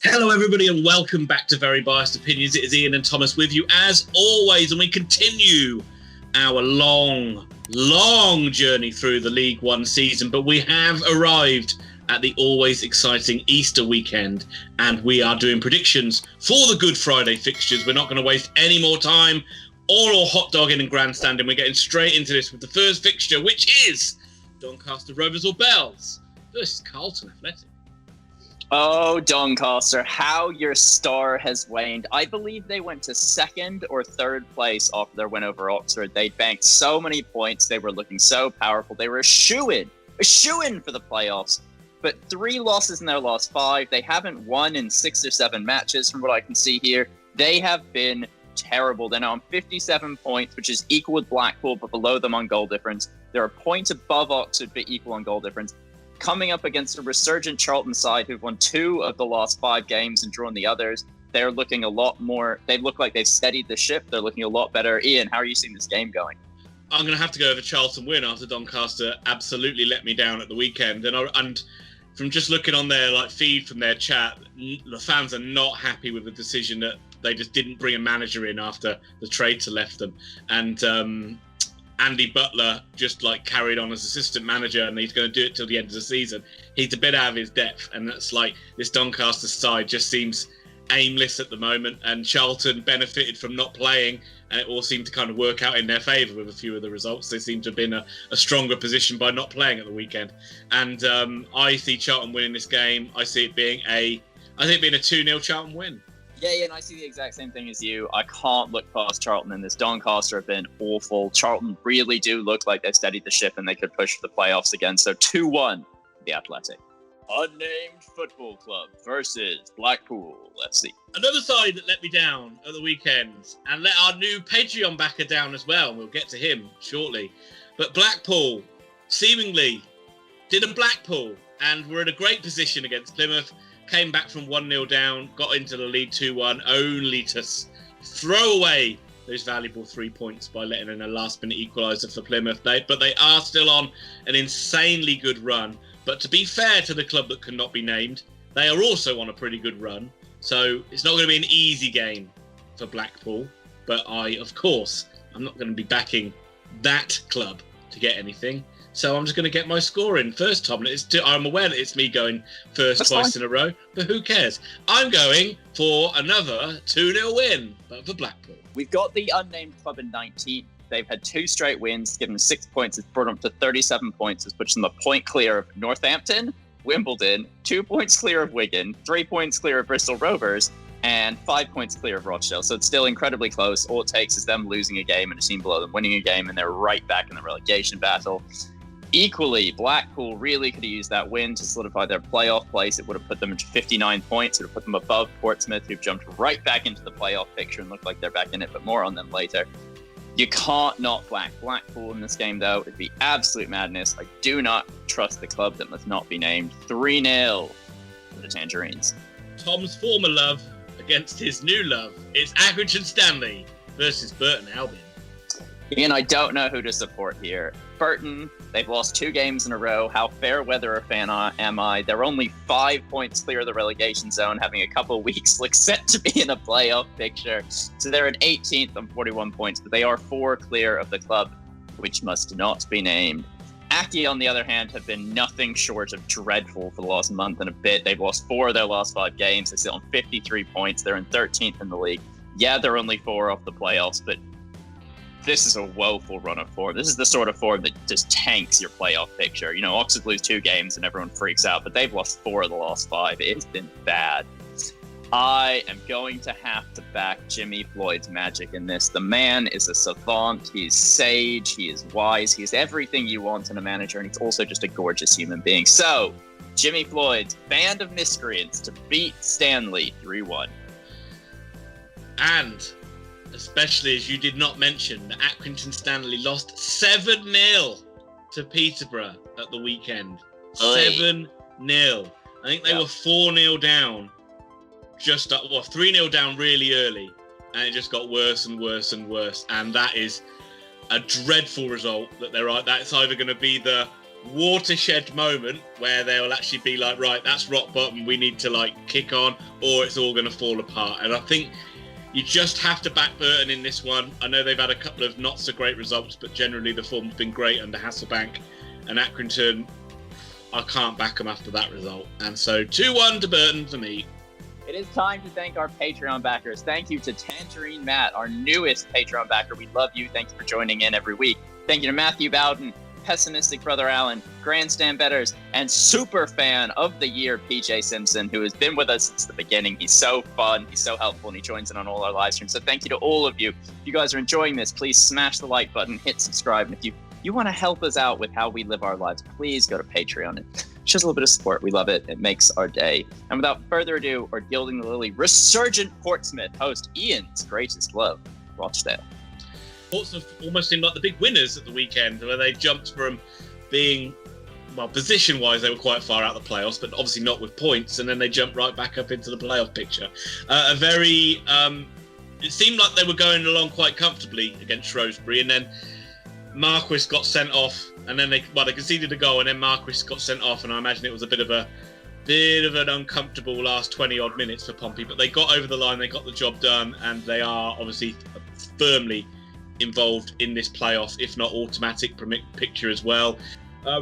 Hello, everybody, and welcome back to Very Biased Opinions. It is Ian and Thomas with you, as always, and we continue our long journey through the League One season, but we have arrived at the always exciting Easter weekend, and we are doing predictions for the Good Friday fixtures. We're not going to waste any more time or hot dogging and grandstanding. We're getting straight into this with the first fixture, which is Doncaster Rovers or Bells versus Charlton Athletic. Oh, Doncaster, how your star has waned. I believe they went to second or third place after their win over Oxford. They banked so many points. They were looking so powerful. They were a shoo-in for the playoffs. But 3 losses in their last 5. They haven't won in 6 or 7 matches from what I can see here. They have been terrible. They're now on 57 points, which is equal with Blackpool, but below them on goal difference. They're a point above Oxford, but equal on goal difference. Coming up against a resurgent Charlton side who've won 2 of the last 5 games and drawn the others. They're looking a lot more, they look like they've steadied the ship. They're looking a lot better. Ian, how are you seeing this game going? I'm going to have to go with a Charlton win after Doncaster absolutely let me down at the weekend. And from just looking on their feed from their chat, the fans are not happy with the decision that they just didn't bring a manager in after the traitor left them. And Andy Butler just carried on as assistant manager, and he's going to do it till the end of the season. He's a bit out of his depth, and that's this Doncaster side just seems aimless at the moment. And Charlton benefited from not playing, and it all seemed to kind of work out in their favour with a few of the results. They seem to have been a stronger position by not playing at the weekend. And I see Charlton winning this game. I see it being a 2-0 Charlton win. Yeah, and I see the exact same thing as you. I can't look past Charlton in this. Doncaster have been awful. Charlton really do look like they've steadied the ship and they could push for the playoffs again. So 2-1, the Athletic. Unnamed Football Club versus Blackpool FC. Another side that let me down at the weekend and let our new Patreon backer down as well. We'll get to him shortly. But Blackpool seemingly did a Blackpool and were in a great position against Plymouth. Came back from 1-0 down, got into the lead 2-1, only to throw away those valuable 3 points by letting in a last-minute equaliser for Plymouth. But they are still on an insanely good run. But to be fair to the club that cannot be named, they are also on a pretty good run. So it's not going to be an easy game for Blackpool. But I'm not going to be backing that club to get anything. So I'm just going to get my score in first, Tom. I'm aware that it's me going first That's twice fine. in a row, but who cares? I'm going for another 2-0 win, but for Blackpool. We've got the unnamed club in 19th. They've had 2 straight wins, given them 6 points. It's brought them up to 37 points. It's pushed them a point clear of Northampton, Wimbledon, 2 points clear of Wigan, 3 points clear of Bristol Rovers, and 5 points clear of Rochdale. So it's still incredibly close. All it takes is them losing a game and a team below them winning a game, and they're right back in the relegation battle. Equally, Blackpool really could have used that win to solidify their playoff place. It would have put them into 59 points. It would have put them above Portsmouth, who've jumped right back into the playoff picture and look like they're back in it, but more on them later. You can't not back Blackpool in this game, though. It'd be absolute madness. I do not trust the club that must not be named. 3-0 for the Tangerines. Tom's former love against his new love. It's Accrington Stanley versus Burton Albion. Ian, I don't know who to support here. Burton, they've lost 2 games in a row. How fair weather a fan am I? They're only 5 points clear of the relegation zone, having a couple of weeks look set to be in a playoff picture. So they're at 18th on 41 points, but they are 4 clear of the club, which must not be named. Aki, on the other hand, have been nothing short of dreadful for the last month and a bit. They've lost 4 of their last 5 games. They sit on 53 points. They're in 13th in the league. Yeah, they're only 4 off the playoffs, but this is a woeful run of form. This is the sort of form that just tanks your playoff picture. Oxford lose 2 games and everyone freaks out, but they've lost 4 of the last 5. It's been bad. I am going to have to back Jimmy Flloyd's magic in this. The man is a savant. He's sage. He is wise. He is everything you want in a manager, and he's also just a gorgeous human being. So, Jimmy Flloyd's band of miscreants to beat Stanley 3-1. And especially as you did not mention that Accrington Stanley lost 7-0 to Peterborough at the weekend. 7-0. I think they were 4-0 down. 3-0 down really early, and it just got worse and worse and worse. And that is a dreadful result. That's either going to be the watershed moment where they will actually be like, right, that's rock bottom, we need to like kick on, or it's all going to fall apart. And I think you just have to back Burton in this one. I know they've had a couple of not so great results, but generally the form's been great under Hasselbank and Accrington. I can't back them after that result. And so 2-1 to Burton for me. It is time to thank our Patreon backers. Thank you to Tangerine Matt, our newest Patreon backer. We love you. Thank you for joining in every week. Thank you to Matthew Bowden, Pessimistic Brother Alan, Grandstand Betters, and super fan of the year, PJ Simpson, who has been with us since the beginning. He's so fun, he's so helpful, and he joins in on all our live streams. So thank you to all of you. If you guys are enjoying this, please smash the like button, hit subscribe. And if you want to help us out with how we live our lives, please go to Patreon. It shows a little bit of support. We love it. It makes our day. And without further ado, our Gilding the Lily resurgent Portsmouth host Ian's greatest love, Rochdale. Portsmouth almost seemed like the big winners at the weekend, where they jumped from being, well, position-wise, they were quite far out of the playoffs, but obviously not with points, and then they jumped right back up into the playoff picture. It seemed like they were going along quite comfortably against Shrewsbury, and then Marquis got sent off, and then they conceded a goal, and then Marquis got sent off, and I imagine it was a bit of an uncomfortable last 20-odd minutes for Pompey, but they got over the line, they got the job done, and they are obviously firmly involved in this playoff, if not automatic picture as well.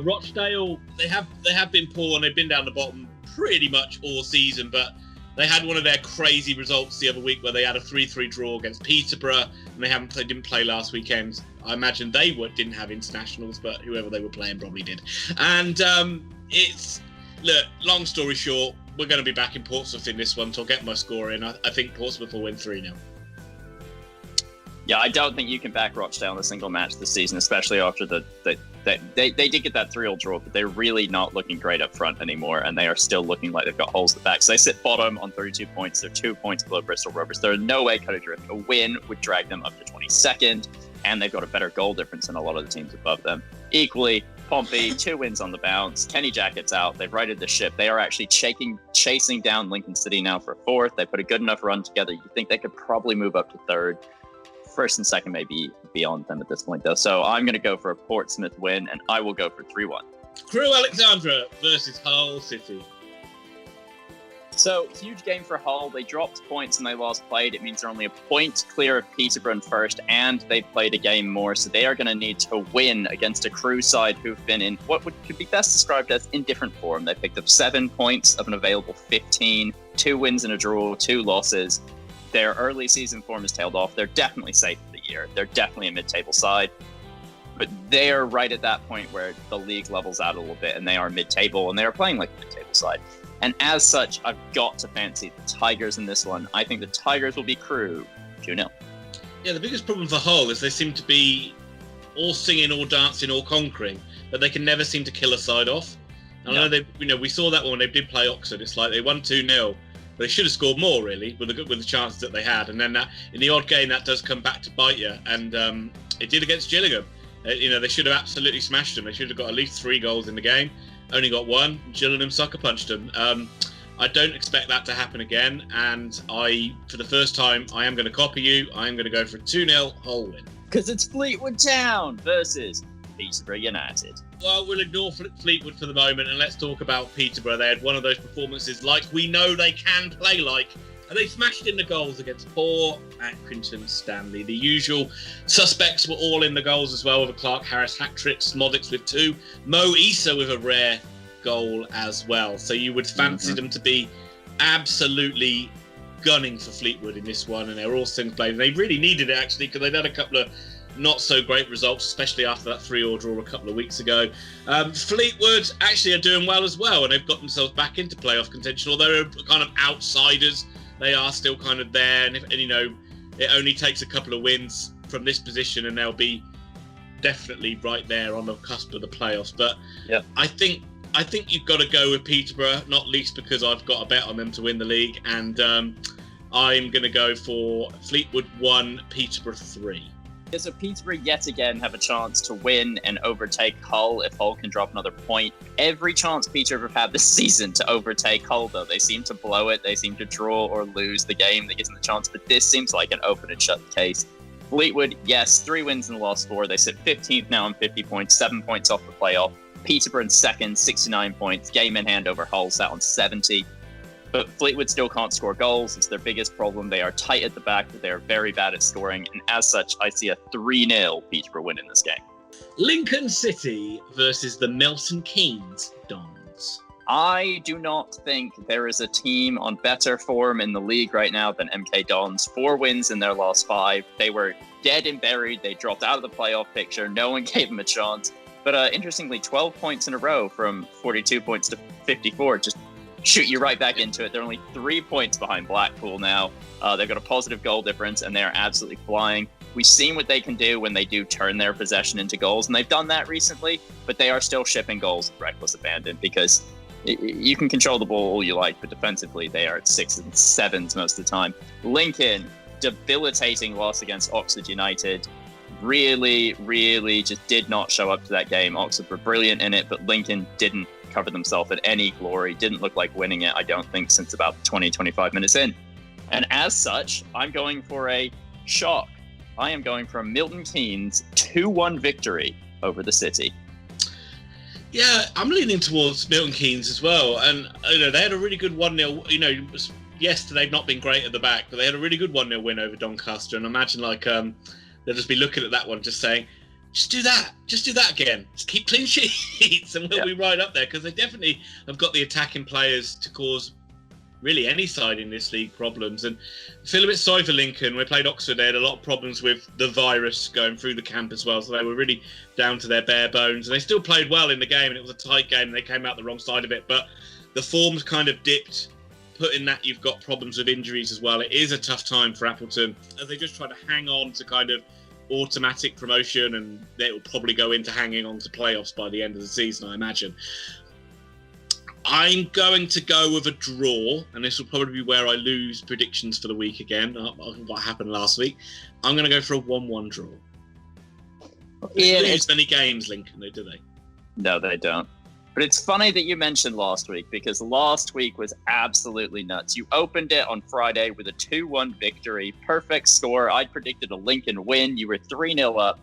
Rochdale, they have been poor, and they've been down the bottom pretty much all season, but they had one of their crazy results the other week where they had a 3-3 draw against Peterborough, and they didn't play last weekend. I imagine they didn't have internationals, but whoever they were playing probably did. And look, long story short, we're going to be back in Portsmouth in this one, so I'll get my score in. I think Portsmouth will win 3-0. Yeah, I don't think you can back Rochdale in a single match this season, especially after they did get that 3-3 draw, but they're really not looking great up front anymore, and they are still looking like they've got holes at the back. So they sit bottom on 32 points. They're 2 points below Bristol Rovers. There are no way Cuddy Drift. A win would drag them up to 22nd, and they've got a better goal difference than a lot of the teams above them. Equally, Pompey, 2 wins on the bounce. Kenny Jackett's out. They've righted the ship. They are actually chasing down Lincoln City now for 4th. They put a good enough run together. You think they could probably move up to 3rd. 1st and 2nd may be beyond them at this point, though. So I'm going to go for a Portsmouth win, and I will go for 3-1. Crewe Alexandra versus Hull City. So, huge game for Hull. They dropped points and they lost played. It means they're only a point clear of Peterborough in 1st, and they've played a game more. So they are going to need to win against a Crewe side who've been in what could be best described as indifferent form. They picked up 7 points of an available 15, 2 wins and a draw, 2 losses. Their early season form has tailed off. They're definitely safe for the year. They're definitely a mid-table side. But they're right at that point where the league levels out a little bit, and they are mid-table, and they are playing like a mid-table side. And as such, I've got to fancy the Tigers in this one. I think the Tigers will be Crewe 2-0. Yeah, the biggest problem for Hull is they seem to be all singing, all dancing, all conquering, but they can never seem to kill a side off. And I know we saw that when they did play Oxford. It's like they won 2-0. They should have scored more, really, with the chances that they had. And then in the odd game, that does come back to bite you. And it did against Gillingham. They should have absolutely smashed them. They should have got at least 3 goals in the game. Only got 1. Gillingham sucker punched them. I don't expect that to happen again. And for the first time, I am going to copy you. I am going to go for a 2-0 Hull win. Because it's Fleetwood Town versus Peterborough United. Well, we'll ignore Fleetwood for the moment, and let's talk about Peterborough. They had one of those performances like we know they can play like, and they smashed in the goals against poor Accrington Stanley. The usual suspects were all in the goals as well, with a Clark Harris hat-trick, Smodics with 2, Mo Issa with a rare goal as well. So you would fancy them to be absolutely gunning for Fleetwood in this one, and they're all things played. They really needed it, actually, because they'd had a couple of not so great results, especially after that 3-3 draw a couple of weeks ago. Fleetwood actually are doing well as well, and they've got themselves back into playoff contention. Although they're kind of outsiders, they are still kind of there. And it only takes a couple of wins from this position, and they'll be definitely right there on the cusp of the playoffs. But yeah, I think you've got to go with Peterborough, not least because I've got a bet on them to win the league, and I'm going to go for Fleetwood 1, Peterborough 3. So Peterborough yet again have a chance to win and overtake Hull if Hull can drop another point. Every chance Peterborough have had this season to overtake Hull, though, they seem to blow it. They seem to draw or lose the game that gives them the chance, but this seems like an open and shut case. Fleetwood, yes, 3 wins in the last 4. They sit 15th now on 50 points, 7 points off the playoff. Peterborough in second, 69 points. Game in hand over Hull, sat on 70. But Fleetwood still can't score goals. It's their biggest problem. They are tight at the back, but they are very bad at scoring. And as such, I see a 3-0 Peterborough win in this game. Lincoln City versus the Milton Keynes Dons. I do not think there is a team on better form in the league right now than MK Dons. 4 wins in their last 5. They were dead and buried. They dropped out of the playoff picture. No one gave them a chance. But interestingly, 12 points in a row from 42 points to 54. Just shoot you right back into it. They're only 3 points behind Blackpool now. They've got a positive goal difference, and they're absolutely flying. We've seen what they can do when they do turn their possession into goals, and they've done that recently, but they are still shipping goals with reckless abandon because you can control the ball all you like, but defensively they are at 6s and 7s most of the time. Lincoln, debilitating loss against Oxford United. Really just did not show up to that game. Oxford were brilliant in it, but Lincoln didn't cover themselves at any glory. Didn't look like winning it, I don't think, since about 20-25 minutes in. And as such, I'm going for a shock. I am going for a Milton Keynes 2-1 victory over the City. Yeah, I'm leaning towards Milton Keynes as well. And they had a really good 1-0. Yes, they've not been great at the back, but they had a really good 1-0 win over Doncaster. And I imagine they'll just be looking at that one, just saying, just do that again. Just keep clean sheets, and we'll be right up there, because they definitely have got the attacking players to cause really any side in this league problems. And I feel a bit sorry for Lincoln. We played Oxford, they had a lot of problems with the virus going through the camp as well, so they were really down to their bare bones. And they still played well in the game, and it was a tight game, and they came out the wrong side of it. But the form's kind of dipped. Put in that you've got problems with injuries as well. It is a tough time for Appleton as they just try to hang on to kind of automatic promotion, and they will probably go into hanging on to playoffs by the end of the season, I imagine. I'm going to go with a draw, and this will probably be where I lose predictions for the week again, what happened last week. I'm going to go for a 1-1 draw. They don't lose many games, Lincoln, do they? No, they don't. But it's funny that you mentioned last week, because last week was absolutely nuts. You opened it on Friday with a 2-1 victory, perfect score. I predicted a Lincoln win. You were 3-0 up.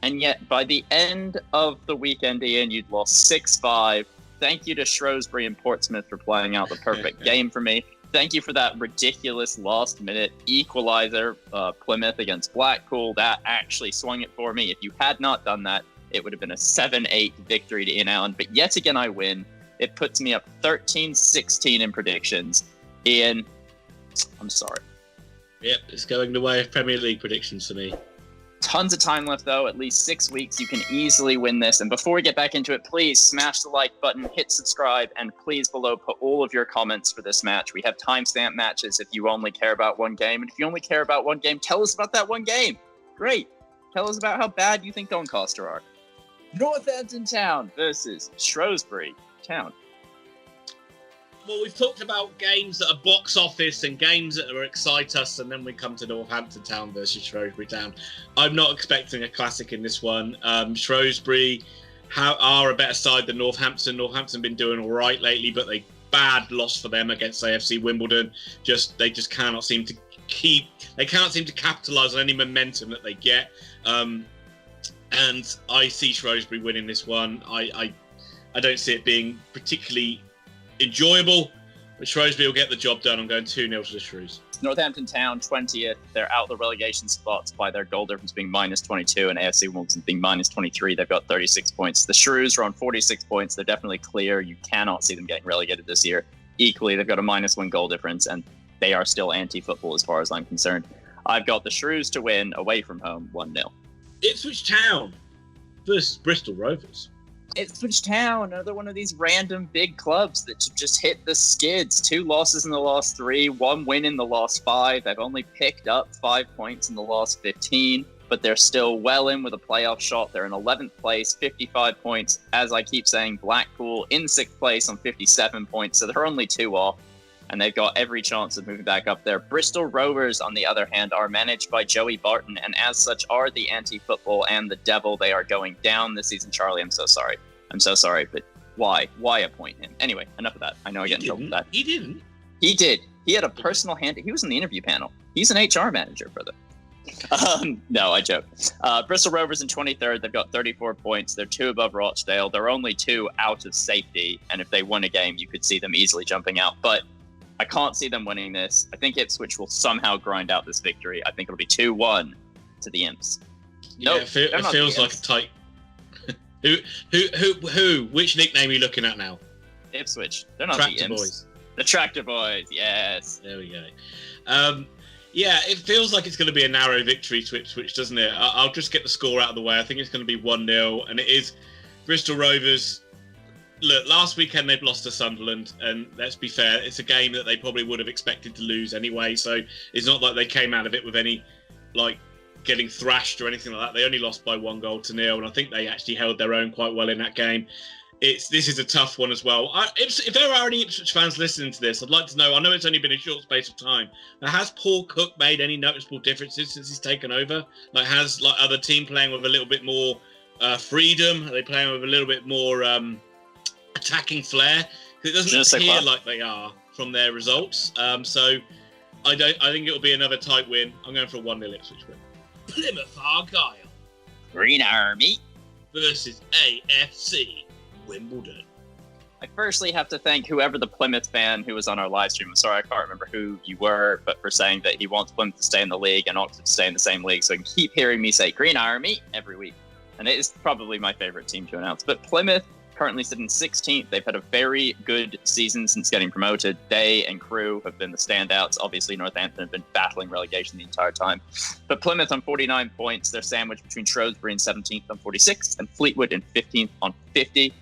And yet by the end of the weekend, Ian, you'd lost 6-5. Thank you to Shrewsbury and Portsmouth for playing out the perfect game for me. Thank you for that ridiculous last-minute equalizer, Plymouth against Blackpool. That actually swung it for me. If you had not done that, it would have been a 7-8 victory to Ian Allen. But yet again, I win. It puts me up 13-16 in predictions. Ian, I'm sorry. Yep, it's going the way of Premier League predictions for me. Tons of time left, though. At least 6 weeks. You can easily win this. And before we get back into it, please smash the like button, hit subscribe, and please below put all of your comments for this match. We have timestamp matches if you only care about one game. And if you only care about one game, tell us about that one game. Great. Tell us about how bad you think Doncaster are. Northampton Town versus Shrewsbury Town. Well, we've talked about games that are box office and games that excite us, and then we come to Northampton Town versus Shrewsbury Town. I'm not expecting a classic in this one. Shrewsbury are a better side than Northampton. Northampton have been doing all right lately, but a bad loss for them against AFC Wimbledon. They just cannot seem to capitalise on any momentum that they get. And I see Shrewsbury winning this one. I don't see it being particularly enjoyable, but Shrewsbury will get the job done. I'm going 2-0 to the Shrews. Northampton Town, 20th. They're out the relegation spots by their goal difference being -22 and AFC Wimbledon being -23. They've got 36 points. The Shrews are on 46 points. They're definitely clear. You cannot see them getting relegated this year. Equally, they've got a -1 goal difference, and they are still anti-football as far as I'm concerned. I've got the Shrews to win away from home 1-0. Ipswich Town versus Bristol Rovers. Ipswich Town, another one of these random big clubs that just hit the skids. 2 losses in the last 3, 1 win in the last 5. They've only picked up 5 points in the last 15, but they're still well in with a playoff shot. They're in 11th place, 55 points. As I keep saying, Blackpool in 6th place on 57 points, so they're only 2 off, and they've got every chance of moving back up there. Bristol Rovers, on the other hand, are managed by Joey Barton, and as such are the anti-football and the devil. They are going down this season. Charlie, I'm so sorry. But why? Why appoint him? Anyway, enough of that. I know I get in trouble with that. He didn't. He did. He had a personal hand. He was in the interview panel. He's an HR manager for them. No, I joke. Bristol Rovers in 23rd. They've got 34 points. They're 2 above Rochdale. They're only 2 out of safety. And if they win a game, you could see them easily jumping out. But I can't see them winning this. I think Ipswich will somehow grind out this victory. I think it'll be 2-1 to the Imps. Yeah, Nope, it feels like a tight. Who? Which nickname are you looking at now? Ipswich. They're not Tractor the Imps. Boys. The Tractor Boys. Yes. There we go. Yeah, it feels like it's going to be a narrow victory to Ipswich, doesn't it? I'll just get the score out of the way. I think it's going to be 1-0, and it is Bristol Rovers. Look, last weekend they've lost to Sunderland, and let's be fair, it's a game that they probably would have expected to lose anyway, so it's not like they came out of it with any, getting thrashed or anything like that. They only lost by 1-0, and I think they actually held their own quite well in that game. This is a tough one as well. If there are any Ipswich fans listening to this, I'd like to know, I know it's only been a short space of time, but has Paul Cook made any noticeable differences since he's taken over? Has other team playing with a little bit more freedom? Are they playing with a little bit more attacking flair? Because it doesn't appear like they are from their results. So I think it'll be another tight win. I'm going for a 1-0 Ipswich win. Plymouth Argyle. Green Army versus AFC Wimbledon. I firstly have to thank whoever the Plymouth fan who was on our live stream. I'm sorry, I can't remember who you were, but for saying that he wants Plymouth to stay in the league and Oxford to stay in the same league. So I can keep hearing me say Green Army every week. And it is probably my favorite team to announce. But Plymouth currently sitting 16th. They've had a very good season since getting promoted. They and Crewe have been the standouts. Obviously, Northampton have been battling relegation the entire time. But Plymouth on 49 points. They're sandwiched between Shrewsbury in 17th on 46 and Fleetwood in 15th on 50.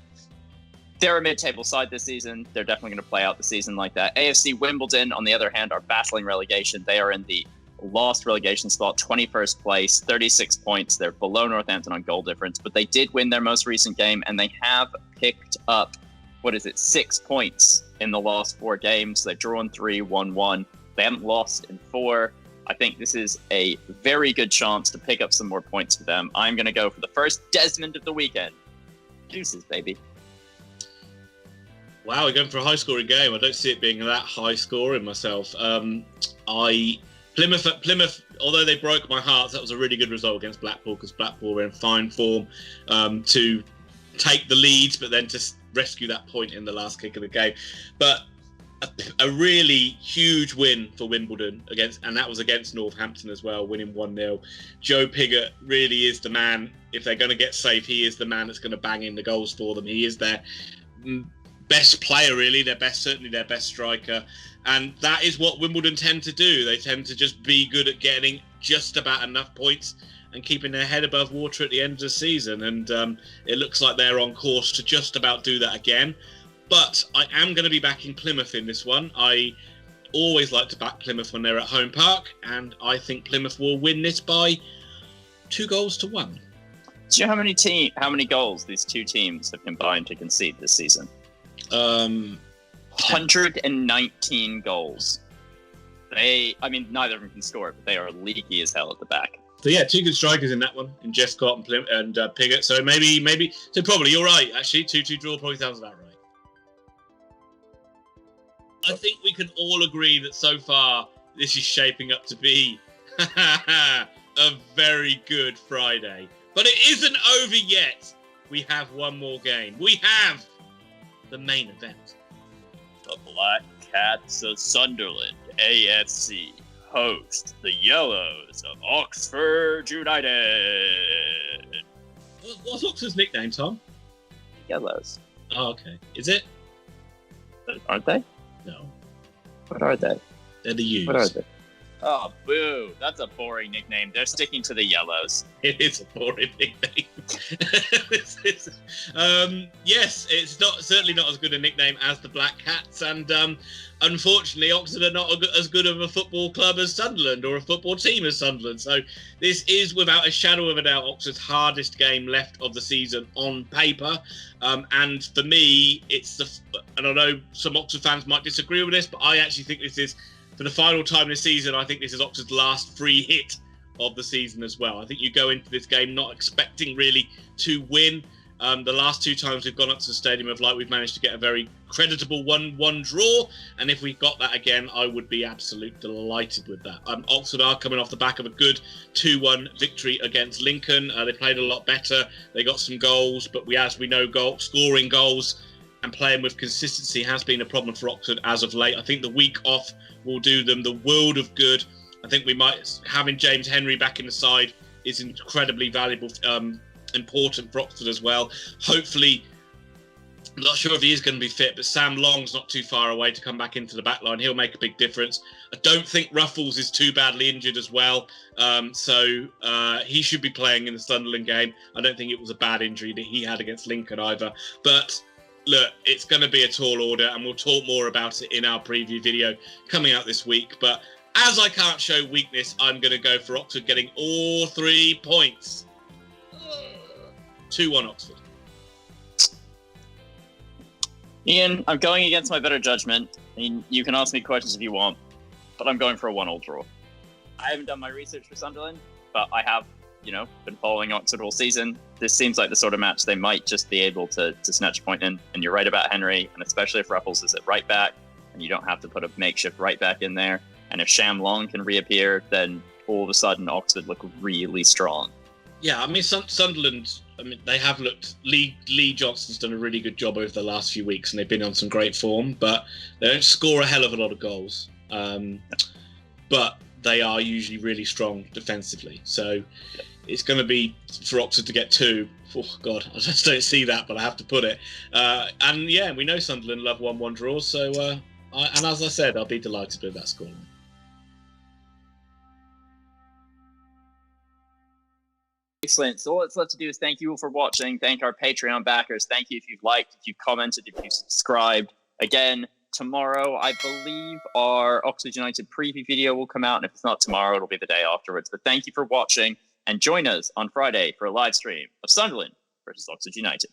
They're a mid-table side this season. They're definitely going to play out the season like that. AFC Wimbledon, on the other hand, are battling relegation. They are in the last relegation spot, 21st place, 36 points. They're below Northampton on goal difference, but they did win their most recent game, and they have picked up, 6 points in the last 4 games. They've drawn 3, won 1. They haven't lost in 4. I think this is a very good chance to pick up some more points for them. I'm going to go for the first Desmond of the weekend. Deuces, baby. Wow, we're going for a high-scoring game. I don't see it being that high-scoring myself. Plymouth, although they broke my heart, that was a really good result against Blackpool because Blackpool were in fine form to take the lead, but then to rescue that point in the last kick of the game. But a really huge win for Wimbledon and that was against Northampton as well, winning 1-0. Joe Pigott really is the man. If they're going to get safe, he is the man that's going to bang in the goals for them. He is their best player, really, certainly their best striker. And that is what Wimbledon tend to do. They tend to just be good at getting just about enough points and keeping their head above water at the end of the season. And it looks like they're on course to just about do that again. But I am going to be backing Plymouth in this one. I always like to back Plymouth when they're at home park, and I think Plymouth will win this by 2-1. Do you know how many goals these two teams have combined to concede this season? 119 goals. Neither of them can score, but they are leaky as hell at the back. So yeah, 2 good strikers in that one, in Jescott and Pigott. So so probably you're right. Actually, 2-2 draw probably sounds about right. I think we can all agree that so far this is shaping up to be a very good Friday. But it isn't over yet. We have one more game. We have the main event. The Black Cats of Sunderland, AFC, host the Yellows of Oxford United. What's Oxford's nickname, Tom? Yellows. Oh, okay. Is it? Aren't they? No. What are they? They're the U's. What are they? Oh, boo. That's a boring nickname. They're sticking to the Yellows. It is a boring nickname. Yes, it's certainly not as good a nickname as the Black Cats. And unfortunately, Oxford are not as good of a football club as Sunderland or a football team as Sunderland. So this is, without a shadow of a doubt, Oxford's hardest game left of the season on paper. And for me, and I know some Oxford fans might disagree with this, but I actually think this is, for the final time this season, I think this is Oxford's last free hit of the season as well. I think you go into this game not expecting really to win. The last 2 times we've gone up to the Stadium of Light, we've managed to get a very creditable 1-1 draw. And if we got that again, I would be absolutely delighted with that. Oxford are coming off the back of a good 2-1 victory against Lincoln. They played a lot better. They got some goals, but as we know, scoring goals and playing with consistency has been a problem for Oxford as of late. I think the week off will do them the world of good. I think having James Henry back in the side is incredibly valuable, important for Oxford as well. Hopefully, I'm not sure if he is going to be fit, but Sam Long's not too far away to come back into the back line. He'll make a big difference. I don't think Ruffles is too badly injured as well, so he should be playing in the Sunderland game. I don't think it was a bad injury that he had against Lincoln either. But look, it's going to be a tall order, and we'll talk more about it in our preview video coming out this week. But as I can't show weakness, I'm going to go for Oxford getting all 3 points. 2-1 Oxford. Ian, I'm going against my better judgment. I mean, you can ask me questions if you want, but I'm going for a 1-1 draw. I haven't done my research for Sunderland, but I have, been following Oxford all season. This seems like the sort of match they might just be able to snatch a point in. And you're right about Henry, and especially if Ruffles is at right back, and you don't have to put a makeshift right back in there. And if Sham Long can reappear, then all of a sudden Oxford look really strong. Yeah, I mean, Sunderland, they have looked... Lee Johnston's done a really good job over the last few weeks, and they've been on some great form, but they don't score a hell of a lot of goals. But they are usually really strong defensively. So it's going to be for Oxford to get 2. Oh, God, I just don't see that, but I have to put it. And yeah, we know Sunderland love 1-1 draws, so... and as I said, I'll be delighted with that scoreline. Excellent. So all that's left to do is thank you all for watching. Thank our Patreon backers. Thank you if you've liked, if you've commented, if you've subscribed. Again, tomorrow, I believe our Oxford United preview video will come out. And if it's not tomorrow, it'll be the day afterwards. But thank you for watching. And join us on Friday for a live stream of Sunderland versus Oxford United.